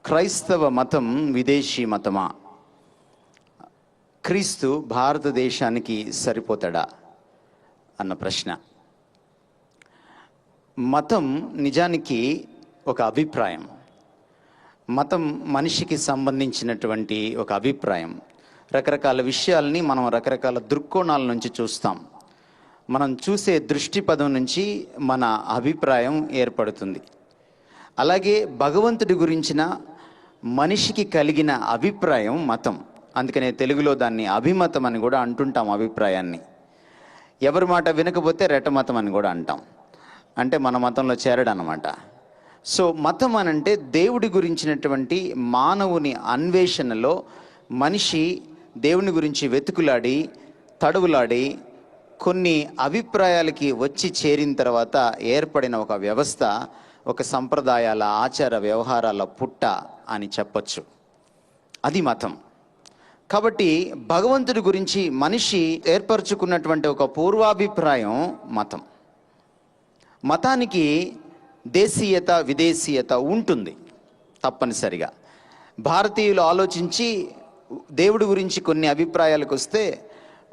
క్రైస్తవ మతం విదేశీ మతమా? క్రీస్తు భారతదేశానికి సరిపోతాడా అన్న ప్రశ్న. మతం నిజానికి ఒక అభిప్రాయం. మతం మనిషికి సంబంధించినటువంటి ఒక అభిప్రాయం. రకరకాల విషయాల్ని మనం రకరకాల దృక్కోణాల నుంచి చూస్తాం. మనం చూసే దృష్టిపథం నుంచి మన అభిప్రాయం ఏర్పడుతుంది. అలాగే భగవంతుడి గురించిన మనిషికి కలిగిన అభిప్రాయం మతం. అందుకనే తెలుగులో దాన్ని అభిమతం అని కూడా అంటుంటాం. అభిప్రాయాన్ని ఎవరి మాట వినకపోతే రెట్టమతం అని కూడా అంటాం. అంటే మన మతంలో చేరడం అన్నమాట. సో మతం అనంటే దేవుడి గురించినటువంటి మానవుని అన్వేషణలో మనిషి దేవుని గురించి వెతుకులాడి తడువులాడి కొన్ని అభిప్రాయాలకి వచ్చి చేరిన తర్వాత ఏర్పడిన ఒక వ్యవస్థ, ఒక సంప్రదాయాల ఆచార వ్యవహారాల పుట్ట అని చెప్పచ్చు. అది మతం. కాబట్టి భగవంతుడి గురించి మనిషి ఏర్పరచుకున్నటువంటి ఒక పూర్వాభిప్రాయం మతం. మతానికి దేశీయత విదేశీయత ఉంటుంది తప్పనిసరిగా. భారతీయులు ఆలోచించి దేవుడి గురించి కొన్ని అభిప్రాయాలకు వస్తే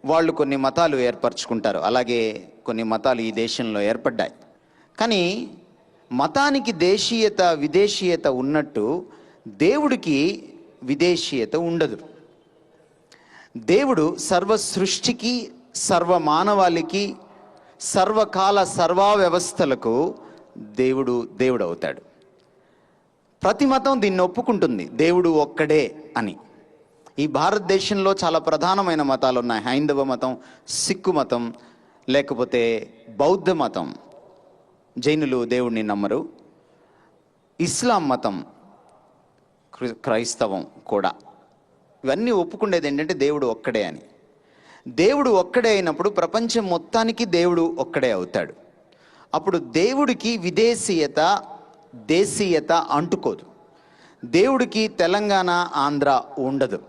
వాళ్ళు కొన్ని మతాలు ఏర్పరచుకుంటారు. అలాగే కొన్ని మతాలు ఈ దేశంలో ఏర్పడ్డాయి. కానీ మతానికి దేశీయత విదేశీయత ఉన్నట్టు దేవుడికి విదేశీయత ఉండదు. దేవుడు సర్వ సృష్టికి, సర్వ మానవాళికి, సర్వకాల సర్వా వ్యవస్థలకు దేవుడు అవుతాడు. ప్రతి మతం దీన్ని ఒప్పుకుంటుంది, దేవుడు ఒక్కడే అని. ఈ భారతదేశంలో చాలా ప్రధానమైన మతాలు ఉన్నాయి. హైందవ మతం, సిక్కు మతం, లేకపోతే బౌద్ధ మతం. జైనులు దేవుడిని నమ్మరు. ఇస్లాం మతం, క్రైస్తవం కూడా. ఇవన్నీ ఒప్పుకునేది ఏంటంటే దేవుడు ఒక్కడే అని. దేవుడు ఒక్కడే అయినప్పుడు ప్రపంచం మొత్తానికి దేవుడు ఒక్కడే అవుతాడు. అప్పుడు దేవుడికి విదేశీయత దేశీయత అంటుకోదు. దేవుడికి తెలంగాణ ఆంధ్ర ఉండదు.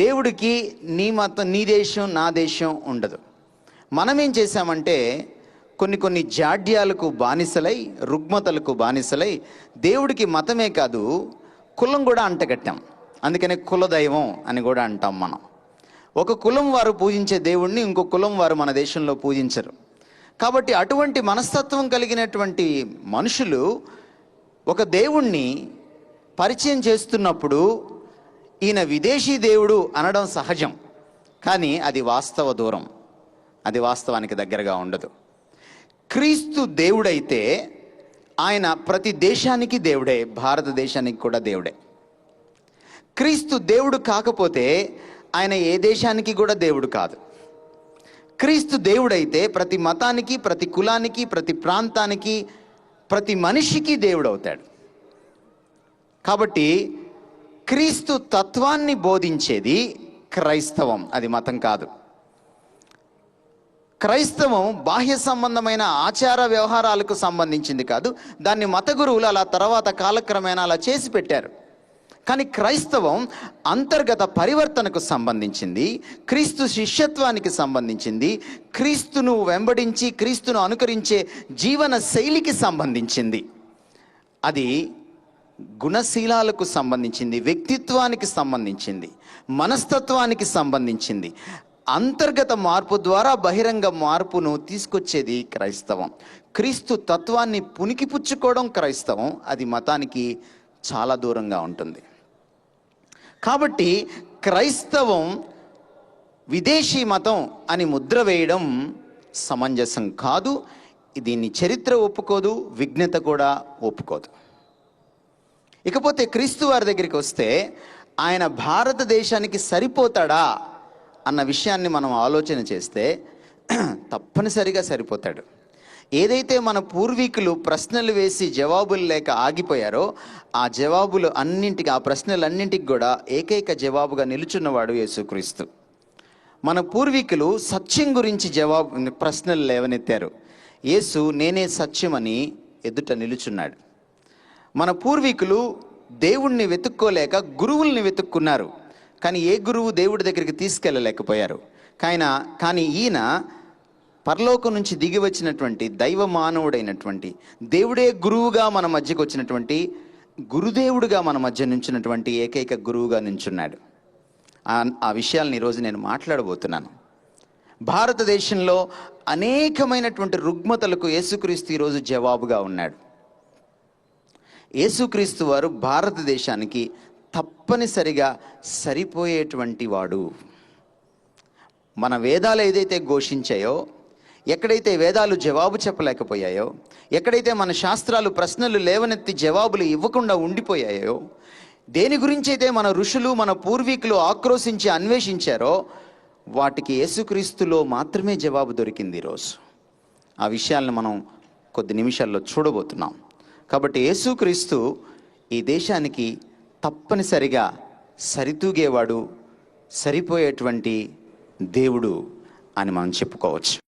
దేవుడికి నీ మతం నీ దేశం నా దేశం ఉండదు. మనమేం చేశామంటే కొన్ని జాడ్యాలకు బానిసలై, రుగ్మతలకు బానిసలై దేవుడికి మతమే కాదు కులం కూడా అంటగట్టాం. అందుకనే కులదైవం అని కూడా అంటాం మనం. ఒక కులం వారు పూజించే దేవుణ్ణి ఇంకో కులం వారు మన దేశంలో పూజించరు. కాబట్టి అటువంటి మనస్తత్వం కలిగినటువంటి మనుషులు ఒక దేవుణ్ణి పరిచయం చేస్తున్నప్పుడు ఈయన విదేశీ దేవుడు అనడం సహజం. కానీ అది వాస్తవ దూరం, అది వాస్తవానికి దగ్గరగా ఉండదు. క్రీస్తు దేవుడైతే ఆయన ప్రతి దేశానికి దేవుడే, భారతదేశానికి కూడా దేవుడే. క్రీస్తు దేవుడు కాకపోతే ఆయన ఏ దేశానికి కూడా దేవుడు కాదు. క్రీస్తు దేవుడైతే ప్రతి మతానికి, ప్రతి కులానికి, ప్రతి ప్రాంతానికి, ప్రతి మనిషికి దేవుడు అవుతాడు. కాబట్టి క్రీస్తు తత్వాన్ని బోధించేది క్రైస్తవం, అది మతం కాదు. క్రైస్తవం బాహ్య సంబంధమైన ఆచార వ్యవహారాలకు సంబంధించింది కాదు. దాన్ని మత గురువులు అలా తర్వాత కాలక్రమేణా అలా చేసి పెట్టారు. కానీ క్రైస్తవం అంతర్గత పరివర్తనకు సంబంధించింది, క్రీస్తు శిష్యత్వానికి సంబంధించింది, క్రీస్తును వెంబడించి క్రీస్తును అనుకరించే జీవన శైలికి సంబంధించింది. అది గుణశీలాలకు సంబంధించింది, వ్యక్తిత్వానికి సంబంధించింది, మనస్తత్వానికి సంబంధించింది. అంతర్గత మార్పు ద్వారా బహిరంగ మార్పును తీసుకొచ్చేది క్రైస్తవం. క్రీస్తు తత్వాన్ని పుణికిపుచ్చుకోవడం క్రైస్తవం. అది మతానికి చాలా దూరంగా ఉంటుంది. కాబట్టి క్రైస్తవం విదేశీ మతం అని ముద్ర వేయడం సమంజసం కాదు. దీన్ని చరిత్ర ఒప్పుకోదు, విజ్ఞత కూడా ఒప్పుకోదు. ఇకపోతే క్రీస్తు వారి దగ్గరికి వస్తే ఆయన భారతదేశానికి సరిపోతాడా అన్న విషయాన్ని మనం ఆలోచన చేస్తే తప్పనిసరిగా సరిపోతాడు. ఏదైతే మన పూర్వీకులు ప్రశ్నలు వేసి జవాబులు లేక ఆగిపోయారో ఆ ప్రశ్నలన్నింటికి కూడా ఏకైక జవాబుగా నిలుచున్నవాడు యేసుక్రీస్తు. మన పూర్వీకులు సత్యం గురించి ప్రశ్నలు లేవనెత్తారు. యేసు నేనే సత్యమని ఎదుట నిలుచున్నాడు. మన పూర్వీకులు దేవుణ్ణి వెతుక్కోలేక గురువుల్ని వెతుక్కున్నారు. కానీ ఏ గురువు దేవుడి దగ్గరికి తీసుకెళ్ళలేకపోయారు. కానీ ఈయన పరలోకం నుంచి దిగి వచ్చినటువంటి దైవ మానవుడైనటువంటి దేవుడే గురువుగా మన మధ్యకు వచ్చినటువంటి గురుదేవుడిగా మన మధ్య నుంచినటువంటి ఏకైక గురువుగా నించున్నాడు. ఆ విషయాలను ఈరోజు నేను మాట్లాడబోతున్నాను. భారతదేశంలో అనేకమైనటువంటి రుగ్మతలకు యేసుక్రీస్తు ఈరోజు జవాబుగా ఉన్నాడు. యేసుక్రీస్తు వారు భారతదేశానికి తప్పనిసరిగా సరిపోయేటువంటి వాడు. మన వేదాలు ఏదైతే ఘోషించాయో, ఎక్కడైతే వేదాలు జవాబు చెప్పలేకపోయాయో, ఎక్కడైతే మన శాస్త్రాలు ప్రశ్నలు లేవనెత్తి జవాబులు ఇవ్వకుండా ఉండిపోయాయో, దేని గురించి అయితే మన ఋషులు మన పూర్వీకులు ఆక్రోశించి అన్వేషించారో వాటికి యేసుక్రీస్తులో మాత్రమే జవాబు దొరికింది ఈరోజు. ఆ విషయాలను మనం కొద్ది నిమిషాల్లో చూడబోతున్నాం. కాబట్టి యేసుక్రీస్తు ఈ దేశానికి తప్పనిసరిగా సరితూగేవాడు, సరిపోయేటువంటి దేవుడు అని మనం చెప్పుకోవచ్చు.